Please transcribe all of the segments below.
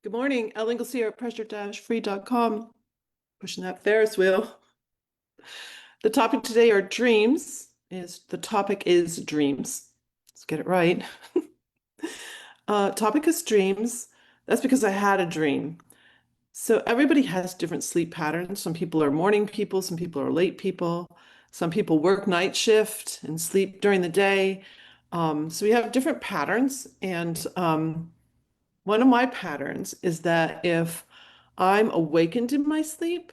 Good morning, Ellen Garcia at pressure-free.com. Pushing that Ferris wheel. The topic today are dreams. The topic is dreams. Let's get it right. Topic is dreams. That's because I had a dream. So everybody has different sleep patterns. Some people are morning people, some people are late people, some people work night shift and sleep during the day. So we have different patterns, and one of my patterns is that if I'm awakened in my sleep,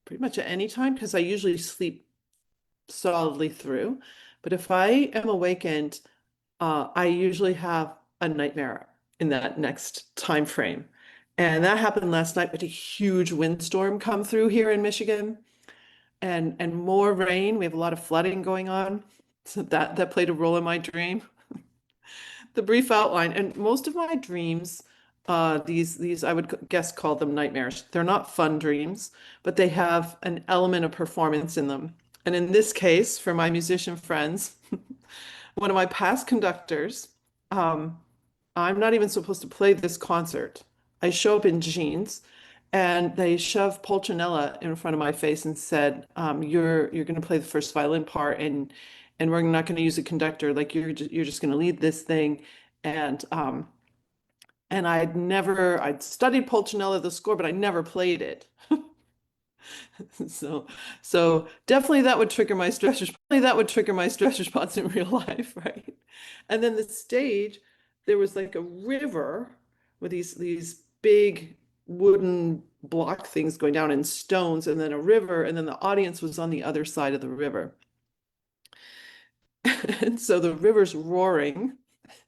pretty much at any time, because I usually sleep solidly through, but if I am awakened, I usually have a nightmare in that next time frame. And that happened last night with a huge windstorm come through here in Michigan and more rain. We have a lot of flooding going on. So that played a role in my dream. The brief outline, and most of my dreams, these I would guess call them nightmares. They're not fun dreams, but they have an element of performance in them. And in this case, for my musician friends, one of my past conductors, um, I'm not even supposed to play this concert. I show up in jeans, and they shoved Pulcinella in front of my face and said, "You're going to play the first violin part, and we're not going to use a conductor. Like you're just going to lead this thing." And I'd studied Pulcinella the score, but I never played it. So so definitely that would trigger my stress response in real life, right? And then the stage, there was like a river with these big wooden block things going down in stones, and then a river, and then the audience was on the other side of the river. And so the river's roaring.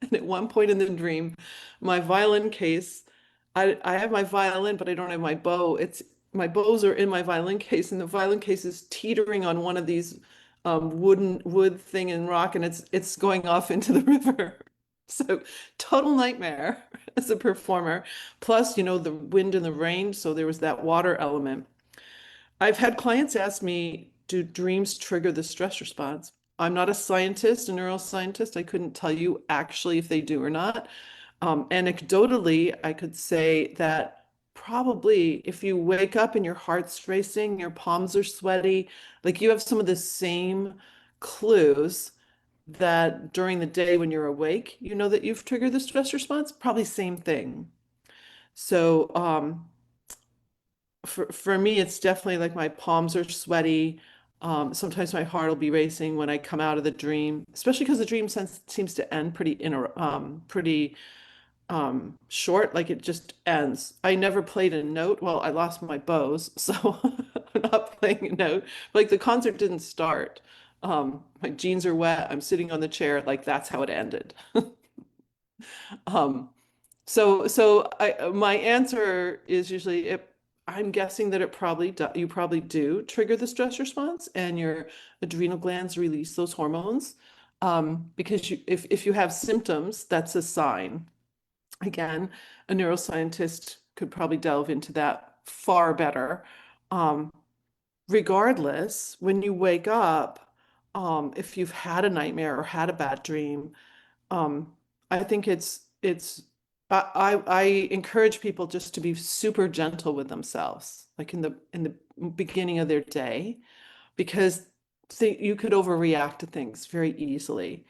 And at one point in the dream, my violin case, I have my violin, but I don't have my bow. It's my bows are in my violin case, and the violin case is teetering on one of these wood thing and rock, and it's going off into the river. So total nightmare as a performer. Plus, the wind and the rain, so there was that water element. I've had clients ask me, do dreams trigger the stress response? I'm not a scientist, a neuroscientist. I couldn't tell you actually if they do or not. Anecdotally, I could say that probably if you wake up and your heart's racing, your palms are sweaty, like you have some of the same clues that during the day when you're awake, you know that you've triggered the stress response, probably same thing. So, for me, it's definitely like my palms are sweaty. Sometimes my heart will be racing when I come out of the dream, especially because the dream seems to end pretty short, like it just ends. I never played a note. Well, I lost my bows, so I'm not playing a note. Like the concert didn't start. My jeans are wet. I'm sitting on the chair. Like that's how it ended. Um, my answer is usually I'm guessing that you probably do trigger the stress response, and your adrenal glands release those hormones. Because if you have symptoms, that's a sign. Again, a neuroscientist could probably delve into that far better. Um, Regardless, when you wake up, if you've had a nightmare or had a bad dream, um, I think I encourage people just to be super gentle with themselves, like in the beginning of their day, because you could overreact to things very easily.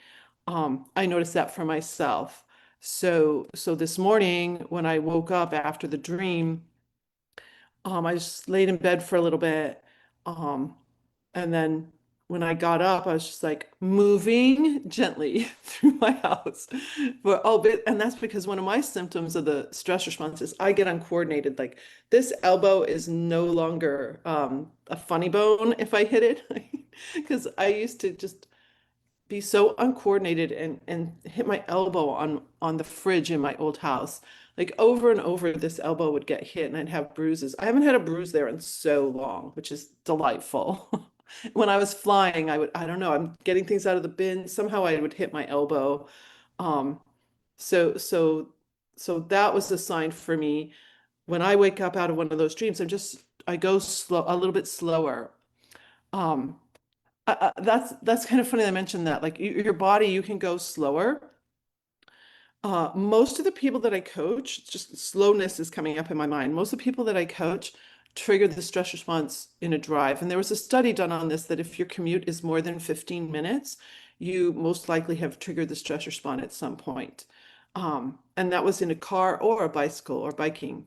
I noticed that for myself. So this morning when I woke up after the dream, I just laid in bed for a little bit. Um, and then when I got up, I was just like moving gently through my house. And that's because one of my symptoms of the stress response is I get uncoordinated. Like this elbow is no longer a funny bone if I hit it. Because I used to just be so uncoordinated and hit my elbow on the fridge in my old house. Like over and over, this elbow would get hit and I'd have bruises. I haven't had a bruise there in so long, which is delightful. When I was flying, I don't know, I'm getting things out of the bin. Somehow I would hit my elbow. Um, so, so, so that was a sign for me. When I wake up out of one of those dreams, I go slow, a little bit slower. Um, that's kind of funny that I mentioned that. Like your body, you can go slower. Most of the people that I coach, just slowness is coming up in my mind. Most of the people that I coach trigger the stress response in a drive. And there was a study done on this that if your commute is more than 15 minutes, you most likely have triggered the stress response at some point. And that was in a car or a bicycle or biking.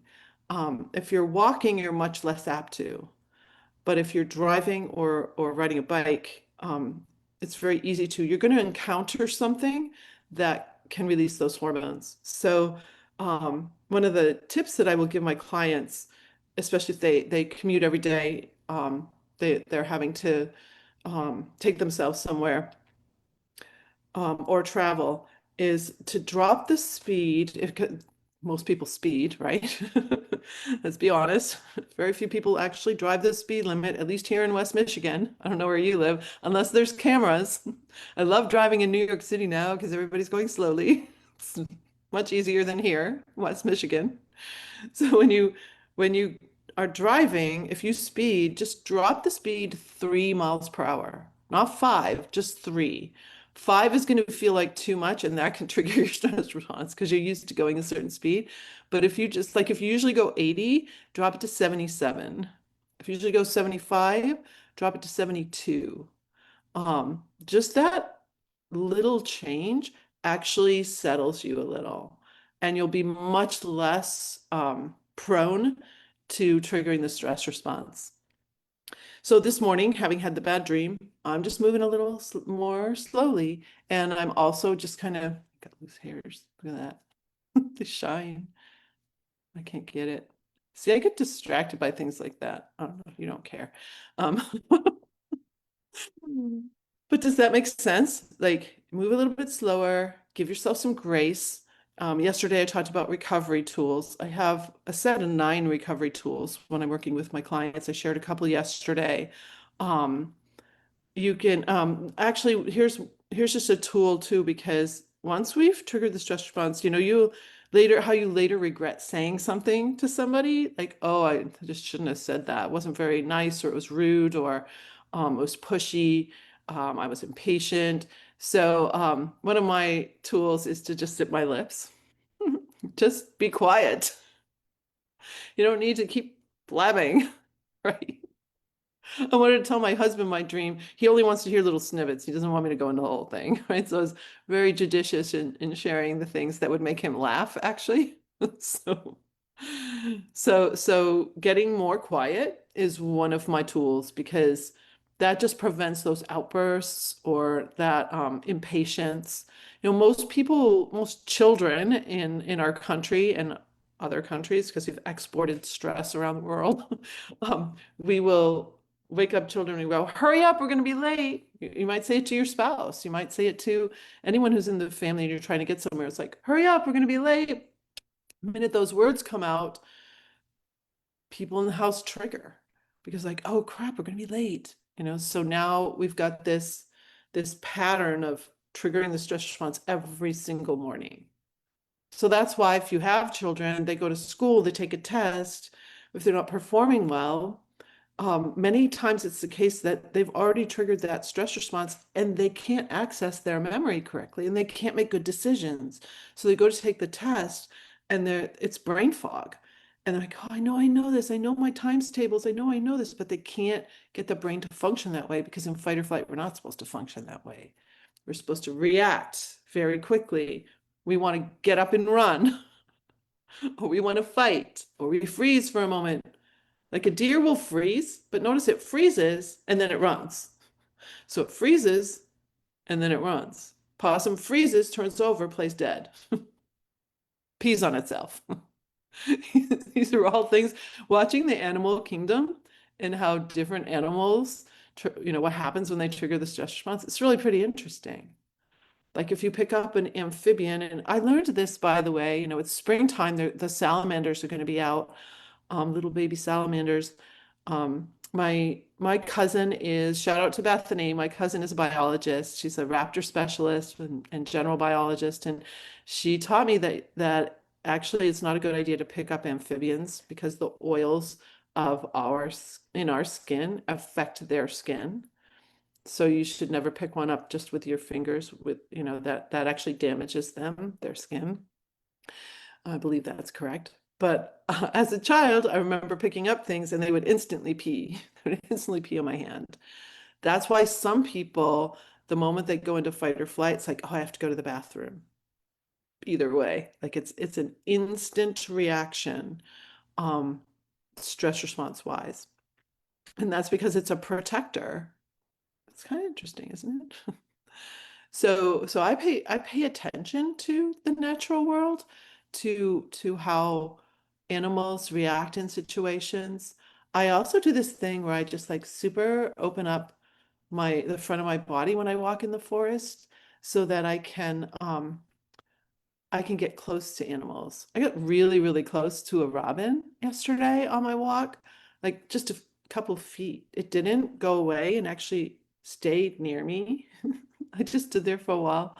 If you're walking, you're much less apt to. But if you're driving or riding a bike, it's very easy to. You're going to encounter something that can release those hormones. So one of the tips that I will give my clients, especially if they commute every day, they're having to take themselves somewhere or travel, is to drop the speed. If most people speed, right? Let's be honest. Very few people actually drive the speed limit, at least here in West Michigan. I don't know where you live, unless there's cameras. I love driving in New York City now because everybody's going slowly. It's much easier than here, West Michigan. So when you are driving, if you speed, just drop the speed 3 miles per hour, not five, just three. Five is going to feel like too much, and that can trigger your stress response because you're used to going a certain speed. But if you just like if you usually go 80, drop it to 77. If you usually go 75, drop it to 72. Just that little change actually settles you a little, and you'll be much less prone to triggering the stress response. So this morning, having had the bad dream, I'm just moving a little more slowly, and I'm also just kind of got loose hairs. Look at that. They shine. I can't get it. See, I get distracted by things like that. I don't know if you don't care. Um, But does that make sense? Like move a little bit slower, give yourself some grace. Yesterday I talked about recovery tools. I have a set of 9 recovery tools when I'm working with my clients. I shared a couple yesterday. Um, you can actually here's just a tool too, because once we've triggered the stress response, you later how you later regret saying something to somebody like, oh, I just shouldn't have said that. It wasn't very nice, or it was rude, or it was pushy. I was impatient. So one of my tools is to just zip my lips. Just be quiet. You don't need to keep blabbing, right? I wanted to tell my husband my dream. He only wants to hear little snippets. He doesn't want me to go into the whole thing, right? So I was very judicious in sharing the things that would make him laugh, actually. So, so getting more quiet is one of my tools, because that just prevents those outbursts or that impatience. Most people, most children in our country and other countries, because we've exported stress around the world, we will wake up children and go, hurry up, we're going to be late. You might say it to your spouse. You might say it to anyone who's in the family and you're trying to get somewhere. It's like, hurry up, we're going to be late. The minute those words come out, people in the house trigger, because like, oh crap, we're going to be late. So now we've got this pattern of triggering the stress response every single morning. So that's why if you have children, they go to school, they take a test. If they're not performing well, many times it's the case that they've already triggered that stress response and they can't access their memory correctly and they can't make good decisions. So they go to take the test and it's brain fog. And they're like, oh, I know this. I know my times tables. I know this, but they can't get the brain to function that way, because in fight or flight, we're not supposed to function that way. We're supposed to react very quickly. We want to get up and run, or we want to fight, or we freeze for a moment. Like a deer will freeze, but notice it freezes and then it runs. So it freezes and then it runs. Possum freezes, turns over, plays dead, pees on itself. These are all things, watching the animal kingdom and how different animals, what happens when they trigger the stress response. It's really pretty interesting. Like if you pick up an amphibian, and I learned this, by the way, it's springtime, the salamanders are going to be out, little baby salamanders. My cousin is, shout out to Bethany, my cousin is a biologist. She's a raptor specialist and general biologist, and she taught me that actually it's not a good idea to pick up amphibians, because the oils in our skin affect their skin. So you should never pick one up just with your fingers, with that actually damages their skin. I believe that's correct. But as a child, I remember picking up things and they would instantly pee. They would instantly pee on my hand. That's why some people, the moment they go into fight or flight, it's like, oh, I have to go to the bathroom. Either way, like it's an instant reaction, um, stress response wise. And that's because it's a protector. It's kind of interesting, isn't it? So I pay attention to the natural world, to how animals react in situations. I also do this thing where I just like super open up the front of my body when I walk in the forest so that I can get close to animals. I got really, really close to a robin yesterday on my walk, like just a couple feet. It didn't go away and actually stayed near me. I just stood there for a while,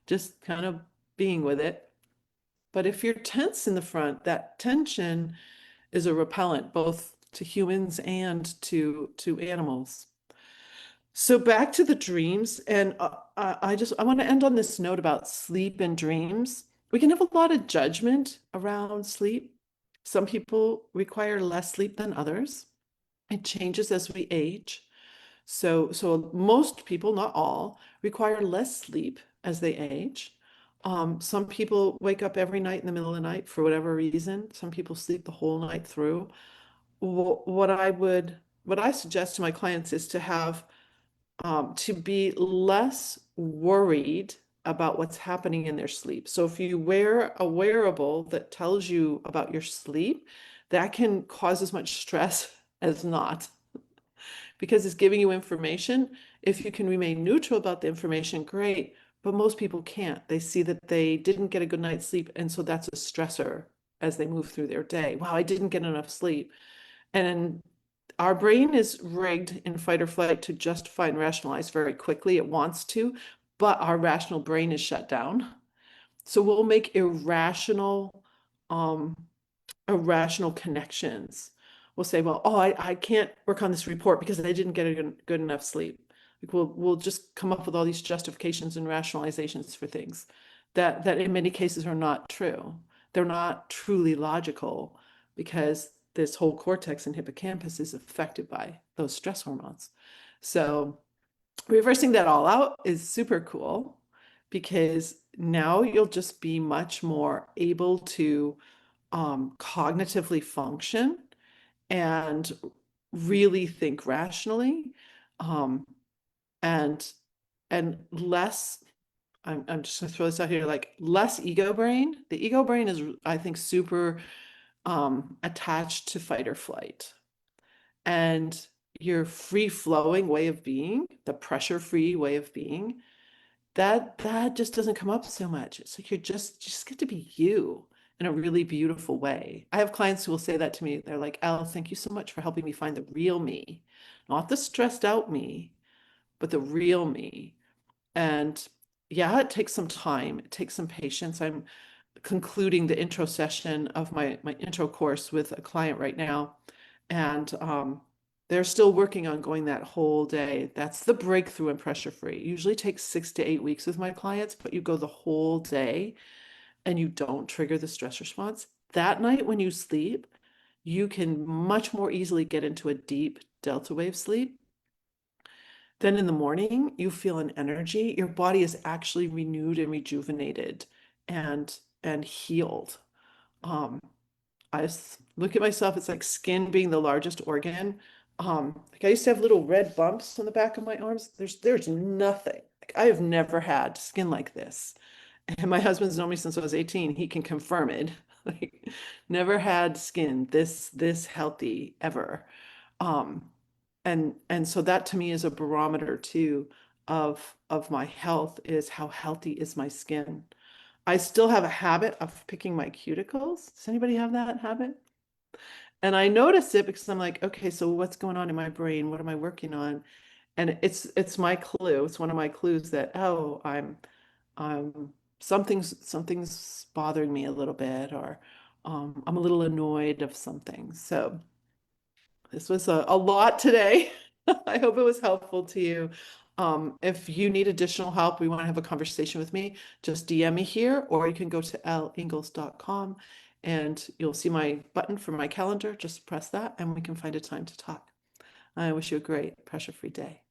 just kind of being with it. But if you're tense in the front, that tension is a repellent both to humans and to animals. So back to the dreams, and I want to end on this note about sleep and dreams. We can have a lot of judgment around sleep. Some people require less sleep than others. It changes as we age. So most people, not all, require less sleep as they age. Some people wake up every night in the middle of the night for whatever reason. Some people sleep the whole night through. What I suggest to my clients is to be less worried about what's happening in their sleep. So if you wear a wearable that tells you about your sleep, that can cause as much stress as not because it's giving you information. If you can remain neutral about the information, great. But most people can't. They see that they didn't get a good night's sleep, and so that's a stressor as they move through their day. Wow, I didn't get enough sleep. And our brain is rigged in fight or flight to justify and rationalize very quickly. It wants to, but our rational brain is shut down. So we'll make um, irrational connections. We'll say, well, oh, I can't work on this report because I didn't get a good enough sleep. Like we'll just come up with all these justifications and rationalizations for things that in many cases are not true. They're not truly logical because this whole cortex and hippocampus is affected by those stress hormones. So reversing that all out is super cool because now you'll just be much more able to cognitively function and really think rationally, um, and less. I'm just gonna throw this out here, like less ego brain. The ego brain is, I think, super attached to fight or flight, and your free flowing way of being, the pressure free way of being, that just doesn't come up so much. It's like you just get to be you in a really beautiful way. I have clients who will say that to me. They're like, "Elle, thank you so much for helping me find the real me, not the stressed out me, but the real me." And yeah, it takes some time. It takes some patience. I'm concluding the intro session of my intro course with a client right now, and they're still working on going that whole day. That's the breakthrough in pressure free. It usually takes 6 to 8 weeks with my clients, but you go the whole day and you don't trigger the stress response. That night when you sleep, you can much more easily get into a deep delta wave sleep. Then in the morning, you feel an energy. Your body is actually renewed and rejuvenated and healed. Um, I look at myself, it's like skin being the largest organ. Like I used to have little red bumps on the back of my arms. There's nothing. Like I have never had skin like this. And my husband's known me since I was 18. He can confirm it. Like never had skin this healthy ever. Um, and so that to me is a barometer too of my health, is how healthy is my skin. I still have a habit of picking my cuticles. Does anybody have that habit? And I notice it because I'm like, okay, so what's going on in my brain? What am I working on? And it's my clue. It's one of my clues that, oh, I'm something's bothering me a little bit, or I'm a little annoyed of something. So this was a lot today. I hope it was helpful to you. If you need additional help, we want to have a conversation with me, just DM me here, or you can go to lingalls.com and you'll see my button for my calendar. Just press that and we can find a time to talk. I wish you a great pressure-free day.